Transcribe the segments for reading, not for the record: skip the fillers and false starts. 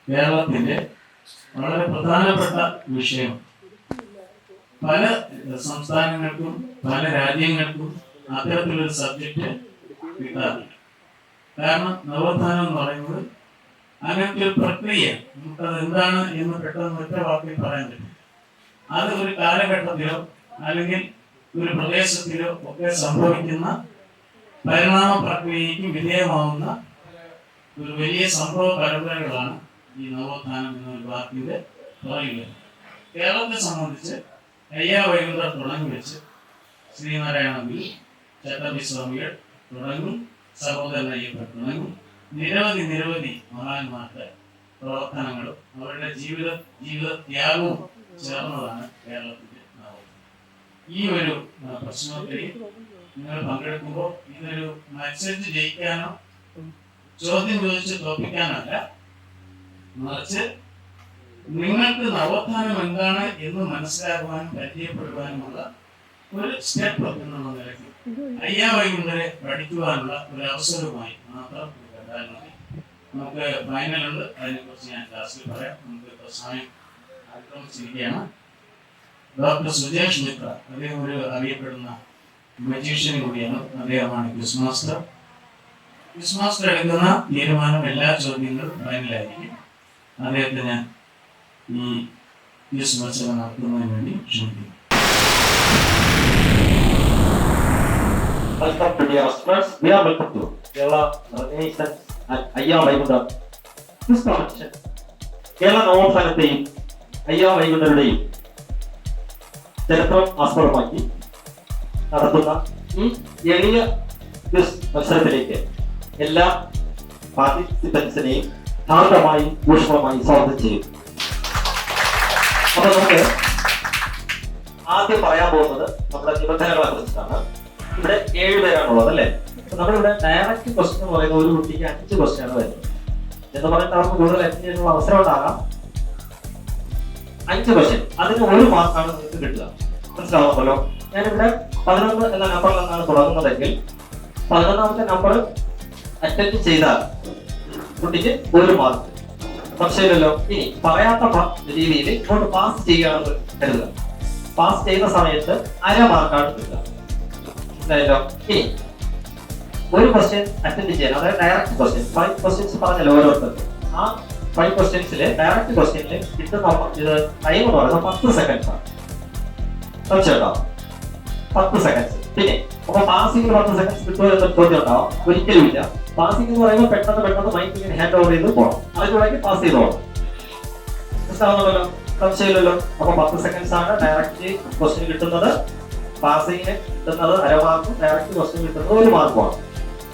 കേരളത്തിന്റെ വളരെ പ്രധാനപ്പെട്ട വിഷയം. പല സംസ്ഥാനങ്ങൾക്കും പല രാജ്യങ്ങൾക്കും അത്തരത്തിലൊരു സബ്ജക്റ്റ് കിട്ടാറില്ല. കാരണം നവോത്ഥാനം എന്ന് പറയുന്നത് അങ്ങനത്തെ ഒരു പ്രക്രിയ, നമുക്കത് എന്താണ് എന്ന് പെട്ടെന്ന് ഒറ്റ വാക്കിൽ പറയാൻ പറ്റും. അത് ഒരു കാലഘട്ടത്തിലോ അല്ലെങ്കിൽ ഒരു പ്രദേശത്തിലോ ഒക്കെ സംഭവിക്കുന്ന പരിണാമ പ്രക്രിയയ്ക്ക് വിധേയമാവുന്ന ഒരു വലിയ സംഭവ പരമ്പരകളാണ് ഈ നവോത്ഥാനം എന്നൊരു വാക്കിന്റെ പറയുന്നത്. കേരളത്തെ സംബന്ധിച്ച് അയ്യാവൈകുണ്ഠർ തുടങ്ങി വെച്ച് ശ്രീനാരായണ ഗുരു, ചട്ടമ്പി സ്വാമികൾ തുടങ്ങി, സഹോദരൻ അയ്യപ്പൻ തുടങ്ങി നിരവധി മഹാന്മാരുടെ പ്രവർത്തനങ്ങളും അവരുടെ ജീവിത ത്യാഗവും ചേർന്നതാണ് കേരളത്തിന്റെ നവോത്ഥാനം. ഈ ഒരു പ്രശ്നത്തിൽ നിങ്ങൾ പങ്കെടുക്കുമ്പോൾ ഇതൊരു മത്സരിച്ച് ജയിക്കാനോ ചോദ്യം ചോദിച്ച് തോൽപ്പിക്കാനല്ല, മറിച്ച് നിങ്ങൾക്ക് നവോത്ഥാനം എന്താണ് എന്ന് മനസ്സിലാക്കുവാനും പരിചയപ്പെടുവാനുമുള്ള ഒരു സ്റ്റെപ്പ് എന്നുള്ള നിലയ്ക്ക് അയ്യാവൈകുണ്ഠരെ പഠിക്കുവാനുള്ള ഒരു അവസരവുമായി മാത്രം കണ്ടാൽ മതി. നമുക്ക് ഫൈനലുണ്ട്, അതിനെക്കുറിച്ച് ഞാൻ ക്ലാസ്സിൽ പറയാം. നമുക്ക് സമയം ആക്രമിച്ചിരിക്കുകയാണ്. ഡോക്ടർ സുജേഷ് മിത്ര, അദ്ദേഹം ഒരു അറിയപ്പെടുന്ന മജീഷ്യൻ കൂടിയാണ്. അദ്ദേഹമാണ് ക്വിസ് മാസ്റ്റർ. ക്വിസ് മാസ്റ്റർ എടുക്കുന്ന തീരുമാനം എല്ലാ ചോദ്യങ്ങളും ഫൈനലായിരിക്കും. അദ്ദേഹത്തെ ഞാൻ ഈ ക്വിസ് മത്സരം നടത്തുന്നതിന് വേണ്ടി ക്ഷണിക്കുന്നു. Welcome to dear students. We are welcome to Kerala Organization and Ayya Vaikuntham Quiz Competition. Kerala നവോത്ഥാനത്തെയും അയ്യാ വൈകുണ്ഠരുടെയും ചരിത്രം ആസ്പദമാക്കി നടത്തുന്ന ഈ എളിയ ക്വിസ് മത്സരത്തിലേക്ക് എല്ലാ പാർട്ടിസിപ്പൻസിനെയും ഹാർദമായി ഊഷ്മളമായി സ്വാഗതം ചെയ്യും. അപ്പൊ നമുക്ക് ആദ്യം പറയാൻ പോകുന്നത് നമ്മുടെ നിബന്ധനകളെ കുറിച്ചിട്ടാണ്. ഇവിടെ 7 പേരാണുള്ളത് അല്ലേ? നമ്മളിവിടെ ഡയറക്റ്റ് ക്വസ്റ്റ്യൻ എന്ന് പറയുന്ന ഒരു കുട്ടിക്ക് 5 ക്വസ്റ്റ്യൻ ആണ് വരുന്നത് എന്ന് പറയുന്നത് അവർക്ക് കൂടുതൽ അറ്റൻഡ് ചെയ്യാനുള്ള അവസരം ഉണ്ടാകാം. 5 ക്വസ്റ്റ്യൻ, അതിന് 1 മാർക്കാണ് നിങ്ങൾക്ക് കിട്ടുക. മനസ്സിലാവുമല്ലോ? ഞാനിവിടെ 11 എന്ന നമ്പറിൽ നിന്നാണ് തുടങ്ങുന്നതെങ്കിൽ 11ാമത്തെ നമ്പർ അറ്റൻഡ് ചെയ്താൽ കുട്ടിക്ക് 1 മാർക്ക്. സംശയമില്ലല്ലോ. ഇനി പറയാത്ത രീതിയിൽ ഇങ്ങോട്ട് പാസ് ചെയ്യുകയാണെന്ന് കരുതുക. പാസ് ചെയ്യുന്ന സമയത്ത് 1/2 മാർക്കാണ് കിട്ടുക. ഇനി ഒരു ക്വസ്റ്റ്യൻ അറ്റൻഡ് ചെയ്യാൻ, അതായത് ഡയറക്റ്റ് ക്വസ്റ്റ്യൻ 5 ക്വസ്റ്റ്യൻസ് പറഞ്ഞല്ലോ ഓരോരുത്തർക്കും. ആ 5 ക്വസ്റ്റ്യൻസില് ഡയറക്റ്റ് ക്വസ്റ്റ്യനിൽ കിട്ടുന്ന ഇത് ടൈം എന്ന് പറയുന്നത് 10 സെക്കൻഡ്സ് ആണ്. തീർച്ചയായിട്ടും 10 സെക്കൻഡ്സ്. പിന്നെ അപ്പൊ പാസിംഗ് 10 സെക്കൻഡ്സ് കിട്ടുമോ എന്ന ചോദ്യം ഉണ്ടാവും. ഒരിക്കലും ഇല്ല. പാസിംഗ് എന്ന് പറയുമ്പോൾ പെട്ടെന്ന് മൈക്കിങ്ങനെ ഹാൻഡ് ഓവർ ചെയ്ത് പോകണം. അതിലൂടെ പാസ് ചെയ്ത് പോകണം. മനസ്സിലാവുന്നല്ലോ? സംശയമില്ലല്ലോ. അപ്പൊ 10 സെക്കൻഡ്സ് ആണ് ഡയറക്റ്റ് ക്വസ്റ്റ്യൻ കിട്ടുന്നത്. പാസിംഗിന് കിട്ടുന്നത് 1/2 മാർക്കും ഡയറക്റ്റ് ക്വസ്റ്റ്യൻ കിട്ടുന്നത് 1 മാർക്കുമാണ്.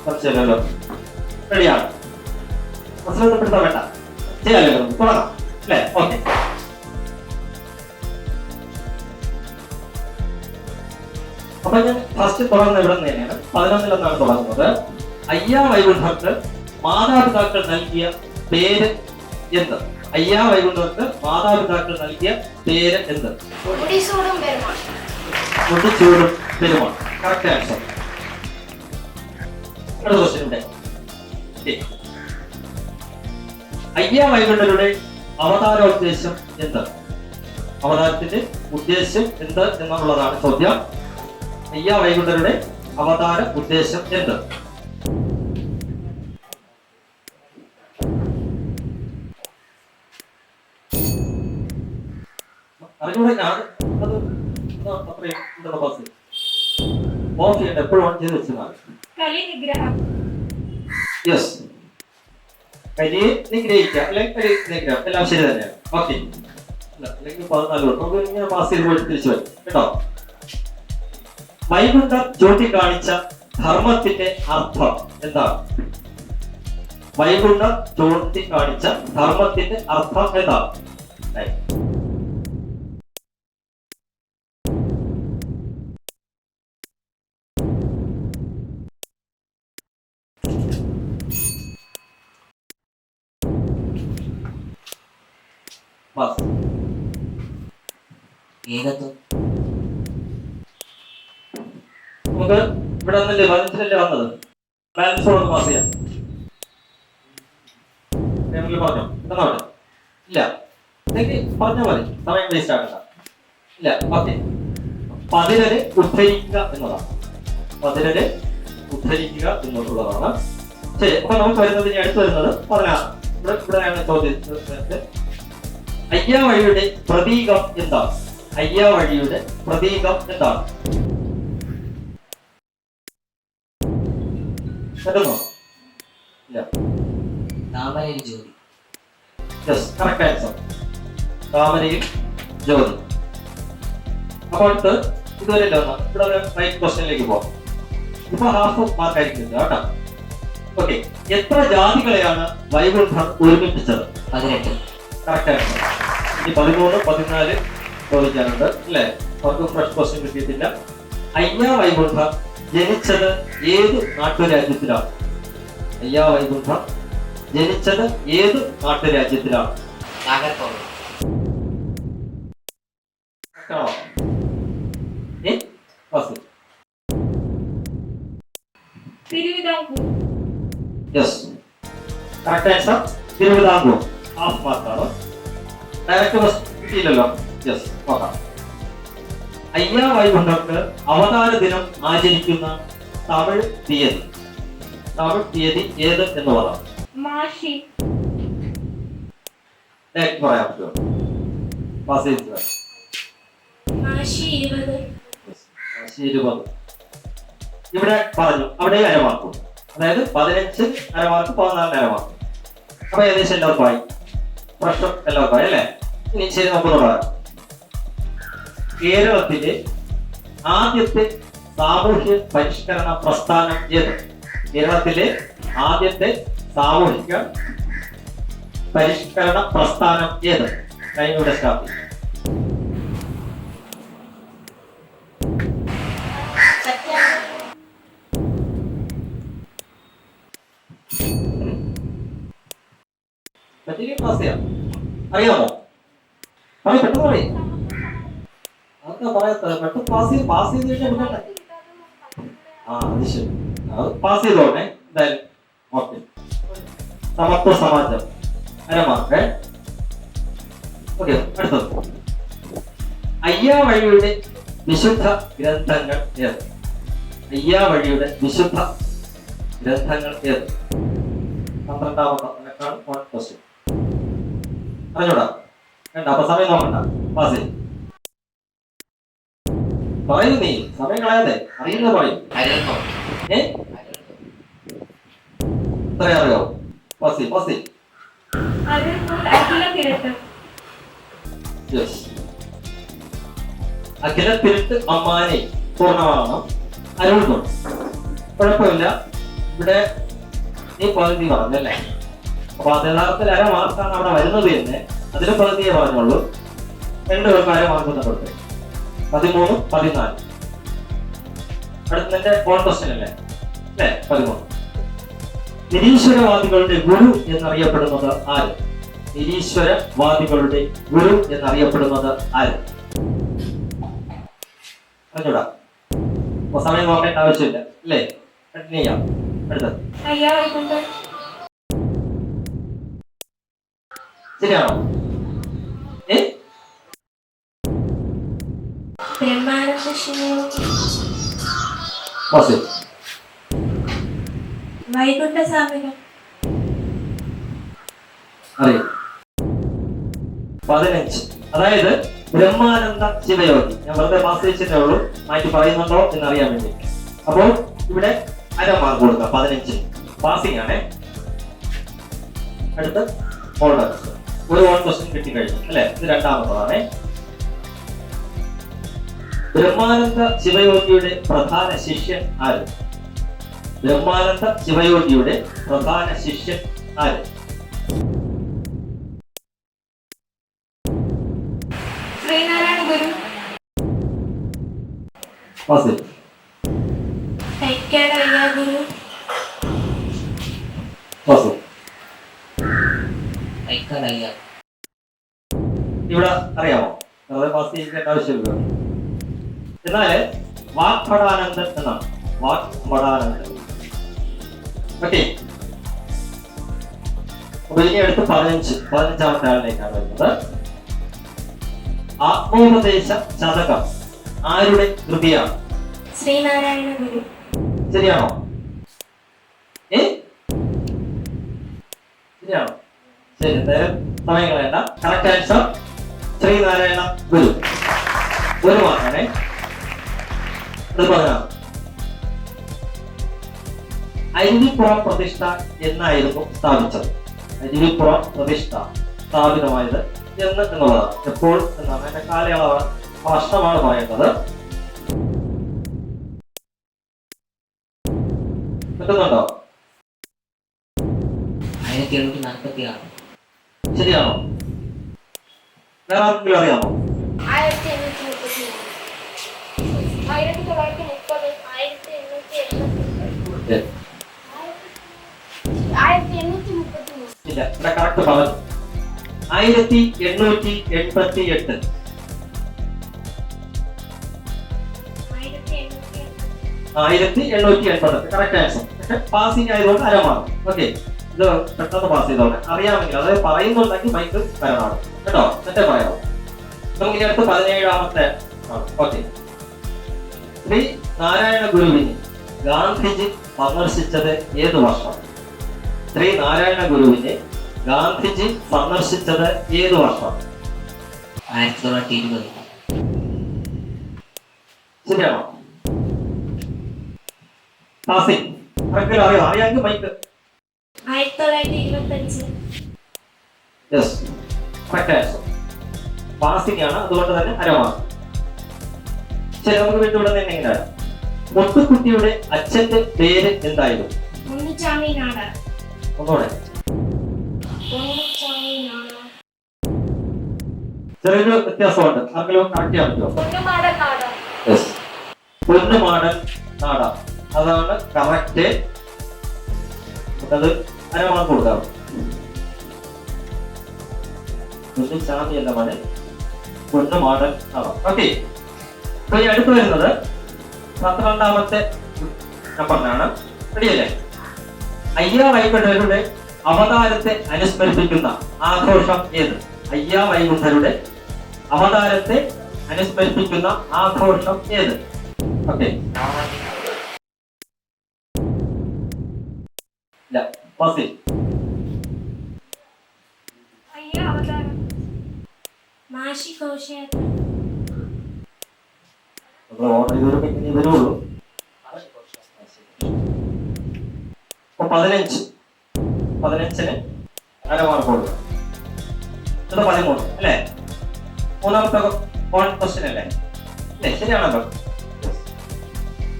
സംശയമില്ലല്ലോ. റെഡിയാണ്? മനസ്സിലാക്കപ്പെടുത്താൻ വേണ്ട, ചെയ്യാമല്ലോ. തുടങ്ങാം അല്ലേ? ഓക്കെ. അപ്പൊ ഞാൻ ഫസ്റ്റ് തുടങ്ങുന്ന ഇവിടെ നിന്ന് തന്നെയാണ്. 11 തുടങ്ങുന്നത്. അയ്യാ വൈകുണ്ഠർക്ക് മാതാപിതാക്കൾ നൽകിയ പേര് എന്ത്? അയ്യാ വൈകുണ്ഠർക്ക് മാതാപിതാക്കൾ നൽകിയ പേര് എന്ത്? മുടിച്ചൂടും പെരുമാണ്. Correct answer. അടുത്ത ക്വസ്റ്റ്യൻ ഉണ്ട്. അയ്യാവൈകുണ്ഠരുടെ അവതാരോദ്ദേശം എന്ത്? അവതാരത്തിന്റെ ഉദ്ദേശം എന്ത് എന്നുള്ളതാണ് ചോദ്യം. അയ്യാവൈകുണ്ഠരുടെ അവതാര ഉദ്ദേശം എന്ത്? അറിഞ്ഞൂടെ? അത് അത്രയും ഓഫ് ചെയ്യണ്ട, എപ്പോഴും ഓൺ ചെയ്ത് വെച്ചാൽ യെസ്. കലിയെ നിഗ്രഹിക്കുക അല്ലെങ്കിൽ കലി നിഗ്രഹം എല്ലാം ശരി തന്നെയാണ്. ഓക്കെ, അല്ലെങ്കിൽ 14 നമുക്ക് ഇങ്ങനെ പാസ് ചെയ്ത് പോയിട്ട് തിരിച്ചു വരും കേട്ടോ. വൈകുണ്ഠർ ചൂണ്ടിക്കാണിച്ച ധർമ്മത്തിന്റെ അർത്ഥം എന്താണ്? വൈകുണ്ഠർ ചൂണ്ടിക്കാണിച്ച ധർമ്മത്തിന്റെ അർത്ഥം എന്താണ്? നമുക്ക് ഇവിടെ വന്നല്ലേ 15 വന്നത്. ബാലൻസ് ഒന്ന് പാസ് ചെയ്യാം. പറഞ്ഞോ എന്നാ ഇല്ല, പറഞ്ഞാൽ മതി, സമയം വേസ്റ്റ് ആക്കണ്ട. ഇല്ല, ഓക്കെ. 15 ഉദ്ധരിക്കുക എന്നതാണ്. 15 ഉദ്ധരിക്കുക എന്നുള്ളതാണ്. ശരി, അപ്പൊ നമുക്ക് വരുന്നത് ഇനി അടുത്ത് വരുന്നത് 16. ഇവിടെയാണ് ചോദ്യം. അയ്യാവഴിയുടെ പ്രതീകം എന്താണ്? അയ്യാവഴിയുടെ പ്രതീകം എന്താണ്? വരുന്നോ? ഇല്ല. താമരയിൽ ജ്യോതി. Yes, correct answer. താമരയിൽ ജ്യോതി. അപ്പോൾ അടുത്ത് ഇതുവരെ ഇവിടെ റൈറ്റ് ക്വസ്റ്റ്യനിലേക്ക് പോകാം. ഇപ്പൊ ഹാഫ് മാർക്ക് ആയിരിക്കും കേട്ടോ. ഓക്കെ, എത്ര ജാതികളെയാണ് വൈകുണ്ഠർ ഒരുമിപ്പിച്ചത്? 18. Correct answer. ഇനി 13, 14 ചോദിക്കാനുണ്ട് അല്ലേ? അവർക്ക് ഫ്രഷ് ക്വസ്റ്റ്യൻ കിട്ടിയിട്ടില്ല. അയ്യാവൈകുണ്ഠർ ജനിച്ചത് ഏത് നാട്ടുരാജ്യത്തിലാണ്? അയ്യാവൈകുണ്ഠർ ജനിച്ചത് ഏത് നാട്ടുരാജ്യത്തിലാണ്? നാഗർകോവിൽ. തിരുവിതാംകൂർ. ഹാഫ് മാർക്കാണ്. ഡയറക്റ്റ് കിട്ടിയില്ലല്ലോ. യെസ്, നോക്കാം. അയ്യാവൈകുണ്ഠർക്ക് അവതാര ദിനം ആചരിക്കുന്ന തമിഴ് തീയതി ഏത് എന്നുള്ളതാണ്? പറയാൻ പറ്റുമോ? പാസ് ചെയ്ത് 20. ഇവിടെ പറഞ്ഞു, അവിടെ അരമാർക്കും. അതായത് 15 അരമാർക്ക്, 14 അരമാർക്ക്. അപ്പൊ ഏകദേശം എല്ലാവർക്കും ആയി. പ്രശ്നം എല്ലാവർക്കും ആയി അല്ലേ? ഇനി ശരി, നമുക്ക് പറയാം. കേരളത്തിലെ ആദ്യത്തെ സാമൂഹ്യ പരിഷ്കരണ പ്രസ്ഥാനം ഏത്? കേരളത്തിലെ ആദ്യത്തെ സാമൂഹിക പരിഷ്കരണ പ്രസ്ഥാനം ഏത്? കഴിഞ്ഞൂടെ സ്റ്റാർട്ട് ചെയ്യും. അറിയാമോ? പെട്ടെന്ന് പറയും. അതൊക്കെ പറയാത്ത പെട്ടെന്ന് പാസ് ചെയ്ത് കഴിഞ്ഞാൽ അത് ശരി, പാസ് ചെയ്തോട്ടെ എന്തായാലും. ഓക്കെ, സമത്വ സമാജം അരമാർക്ക്. ഓക്കെ, അടുത്തത്. അയ്യാവഴിയുടെ വിശുദ്ധ ഗ്രന്ഥങ്ങൾ ഏത്? അയ്യാവഴിയുടെ വിശുദ്ധ ഗ്രന്ഥങ്ങൾ ഏത്? 12ാമത്തെ ക്വസ്റ്റ്യൻ. അറിഞ്ഞൂടാ? വേണ്ട, അപ്പൊ സമയം നോക്കണ്ട, പാസ് ചെയ്യും. പറയൂ, നീ സമയം കളയാതെ അറിയുന്ന പറയും. ഇത്രയും അറിയാവോ? പാസ് ചെയ്യും. അഖിലത്തിരുട്ട് അമ്മാനെ പൂർണ്ണമാകണം. അരുൾകൊണ്ട് കുഴപ്പമില്ല. ഇവിടെ നീ പകുതി പറഞ്ഞല്ലേ? അപ്പൊ അത് യഥാർത്ഥത്തിൽ അരമാർക്കാണ് അവിടെ വരുന്നത് തന്നെ. അതിന് പകുതിയെ പറഞ്ഞുള്ളൂ. 2 പേർക്ക് അരമാർക്ക് കൊടുത്ത് 13, 14. അടുത്തതിന്റെ ഓൺ ക്വസ്റ്റ്യൻ അല്ലേ? 13. നിരീശ്വരവാദികളുടെ ഗുരു എന്നറിയപ്പെടുന്നത് ആര്? നിരീശ്വരവാദികളുടെ ഗുരു എന്നറിയപ്പെടുന്നത് ആര്? അറിഞ്ഞൂടാ. അപ്പൊ സമയം നോക്കേണ്ട ആവശ്യമില്ല അല്ലേ? കണ്ടിന്യൂ ചെയ്യാം. അടുത്തത് ശരിയാണോ? വൈകുണ്ഠസ്വാമികൾ അറിയാം. 15. അതായത് ബ്രഹ്മാനന്ദ ശിവയോഗി. ഞാൻ വെറുതെ പാസ് വെച്ചിട്ടേ ഉള്ളൂ, മാറ്റി പറയുന്നുണ്ടോ എന്നറിയാൻ വേണ്ടി. അപ്പോൾ ഇവിടെ അര മാർക്ക് കൊടുക്കാം. 15 പാസിംഗ് ആണേ. അടുത്ത് ഓർഡർ ഒരു 1 ക്വസ്റ്റ്യൻ കിട്ടിക്കഴിഞ്ഞു അല്ലെ? ഇത് രണ്ടാമത്തതാണേ. ബ്രഹ്മാനന്ദ ശിവയോഗിയുടെ പ്രധാന ശിഷ്യൻ ആര്? ബ്രഹ്മാനന്ദ ശിവയോഗിയുടെ പ്രധാന ശിഷ്യൻ ആര്? ശ്രീനാരായണ ഗുരു, ഗുരു, ഇവിടെ അറിയാമോ? വെറുതെ പാസ് ചെയ്യേണ്ട ആവശ്യമില്ല. എന്നാല് വാക്പടാനന്ദൻ എന്നാണ്. വാക്പടാനന്ദൻ. ഓക്കെ. അപ്പൊ ഇനി അടുത്ത് 15ാമത്തെ ആളിലേക്കാണ് വരുന്നത്. ആത്മോപദേശ ശതകം ആരുടെ കൃതിയാണ്? ശ്രീനാരായണ ഗുരു. ശരിയാണോ? ശരിയാണോ? ശരി, എന്തായാലും സമയം കളയണ്ട. കറക്റ്റ് ആൻസർ ശ്രീനാരായണ ഗുരു. ഒരു മാർക്കാണേ. അത് പറഞ്ഞാൽ അരുവിപ്പുറം പ്രതിഷ്ഠ എന്നായിരുന്നു സ്ഥാപിച്ചത്? അരുവിപ്പുറം പ്രതിഷ്ഠ സ്ഥാപിതമായത് എന്നുള്ളതാണ്. എപ്പോൾ എന്നാണ് അതിന്റെ കാലയളവ് വർഷമാണ് പറയേണ്ടത്. പറ്റുന്നുണ്ടോ? 1746. ശരിയാണോ? വേറെ ആർക്കെങ്കിലും അറിയാമോ? 1830. 1930, 1833. ഇല്ല, ഇവിടെ കറക്റ്റ് പറഞ്ഞു. 1888. 1888 കറക്റ്റ് ആൻസർ. പക്ഷെ പാസിംഗ് ആയതുകൊണ്ട് അരമാറും. ഓക്കെ, ഇത് പെട്ടെന്ന് പാസ് ചെയ്തോളെ. അറിയാമെങ്കിൽ അതായത് പറയുന്നുണ്ടെങ്കിൽ മൈക്ക് വരണമാണ് കേട്ടോ, എന്നിട്ടേ പറയാമോ. നമുക്ക് ഇനി അടുത്ത് 17ാമത്തെ ആണ്. ഓക്കെ. ശ്രീ നാരായണ ഗുരുവിനെ ഗാന്ധിജി സന്ദർശിച്ചത് ഏത് വർഷം? ശ്രീ നാരായണ ഗുരുവിനെ ഗാന്ധിജി സന്ദർശിച്ചത് ഏത് വർഷം? 1920. ശരിയാണോ? പാസിംഗ് അറിയാമെങ്കിൽ mike. 1925. Yes, correct answer. Passing ആണ്, അതുകൊണ്ട് തന്നെ അരമാർക്ക്. ശരി, നമുക്ക് വീണ്ടും ഇവിടെ നിന്ന് എങ്ങനെയാണ്? മുത്തുക്കുട്ടിയുടെ അച്ഛന്റെ പേര് എന്തായിരുന്നു? ഉണ്ണിച്ചാമി നാടാർ. ഒന്നുകൂടെ. ഉണ്ണിച്ചാമി നാടാർ. ചെറിയൊരു വ്യത്യാസമുണ്ട്, ആർക്കെങ്കിലും കറക്റ്റ് ചെയ്യാൻ പറ്റുമോ? പൊന്നുമാടൻ നാടാർ. യെസ്, പൊന്നുമാടൻ നാടാർ. അതാണ് കറക്റ്റ്. നമുക്കത് അരമാർക്ക് കൊടുക്കാം. ഉണ്ണിച്ചാമി അല്ല മോനെ, പൊന്നുമാടൻ നാടാർ. ഓക്കെ. അപ്പൊ ഈ അടുത്ത് വരുന്നത് 12ാമത്തെ നമ്പറിനാണ്. റെഡിയല്ലേ? അയ്യാ വൈകുണ്ഠരുടെ അവതാരത്തെ അനുസ്മരിപ്പിക്കുന്ന ആഘോഷം ഏത്? അയ്യാ വൈകുണ്ഠരുടെ അവതാരത്തെ അനുസ്മരിപ്പിക്കുന്ന ആഘോഷം ഏത്? ഓക്കെ. ഇല്ല, പാസ്. അയ്യാ അവതാരം. മാഷി ഘോഷയാത്ര. ഓർഡർ ചെയ്തവരൊക്കെ ഇനി വരുള്ളൂ. അപ്പൊ 15ന് അരമാർക്ക് കൊടുക്കുക. ഇത് 13 അല്ലേ? മൂന്നാമത്തെ ക്വസ്റ്റ്യൻ അല്ലേ? അല്ലേ? ശരിയാണല്ലോ.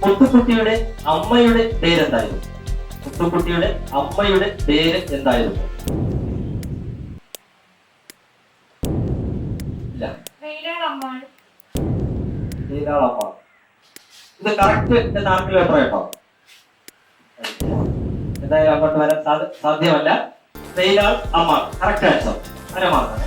മുത്തുക്കുട്ടിയുടെ അമ്മയുടെ പേരെന്തായിരുന്നു? മുത്തുക്കുട്ടിയുടെ അമ്മയുടെ പേര് എന്തായിരുന്നു? ഇല്ല, ഇത് കറക്റ്റ് എന്ന് ആർക്കെങ്കിലും അഭിപ്രായം? എന്തായാലും അങ്ങോട്ട് വരാൻ സാധ്യമല്ല. വെയിലാൾ അമ്മ കറക്റ്റ് ആൻസർ. അരമാർക്കാണ്.